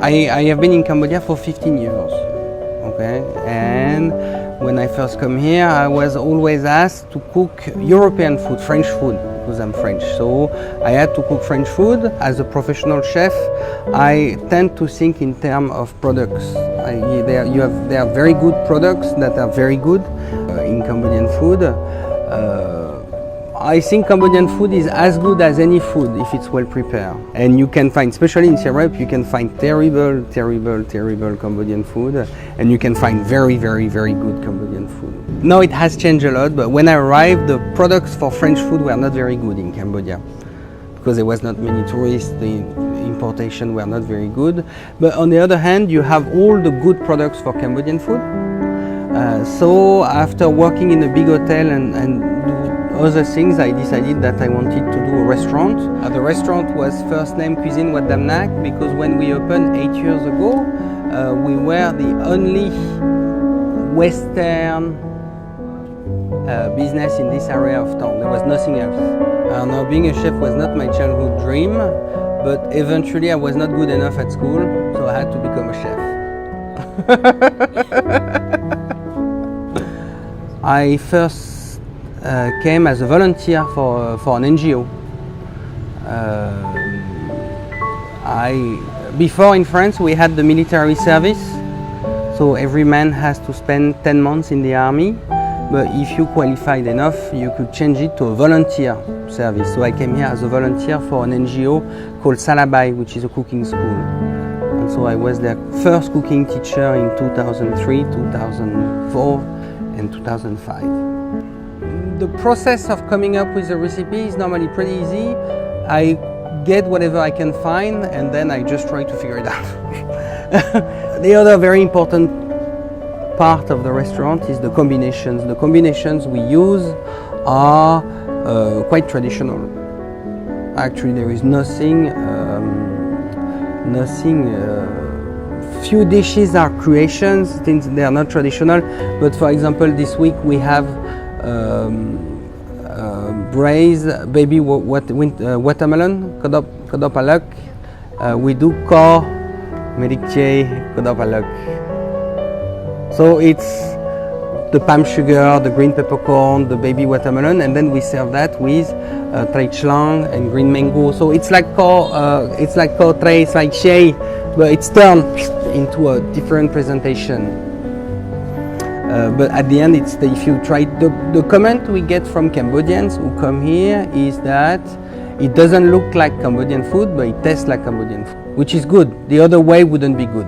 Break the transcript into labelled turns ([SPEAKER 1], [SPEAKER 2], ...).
[SPEAKER 1] I have been in Cambodia for 15 years, okay? And when I first come here, I was always asked to cook European food, French food, because I'm French. So I had to cook French food. As a professional chef, I tend to think in terms of products. There are very good products that are very good in Cambodian food. I think Cambodian food is as good as any food if it's well prepared. And you can find, especially in Siem you can find terrible Cambodian food, and you can find very good Cambodian food. Now it has changed a lot, but when I arrived, the products for French food were not very good in Cambodia because there was not many tourists. The importation were not very good. But on the other hand, you have all the good products for Cambodian food. So after working in a big hotel and do other things, I decided that I wanted to do a restaurant. The restaurant was first named Cuisine Domnak because when we opened 8 years ago, we were the only Western business in this area of town. There was nothing else. Now being a chef was not my childhood dream, but eventually I was not good enough at school, so I had to become a chef. I first came as a volunteer for an NGO. Before in France we had the military service, so every man has to spend 10 months in the army, but if you qualified enough you could change it to a volunteer service. So I came here as a volunteer for an NGO called Salabai, which is a cooking school. And so I was their first cooking teacher in 2003, 2004 and 2005. The process of coming up with a recipe is normally pretty easy. I get whatever I can find and then I just try to figure it out. The other very important part of the restaurant is the combinations. The combinations we use are quite traditional. Actually, there is few dishes are creations, things they are not traditional. But for example, this week we have braised baby watermelon, kodop alak. We do ko merikche kodop alak. So it's the palm sugar, the green peppercorn, the baby watermelon, and then we serve that with trai chlang and green mango. So it's like ko trai, it's like shay, but it's turned into a different presentation. But at the end, if you try, the comment we get from Cambodians who come here is that it doesn't look like Cambodian food, but it tastes like Cambodian food, which is good. The other way wouldn't be good.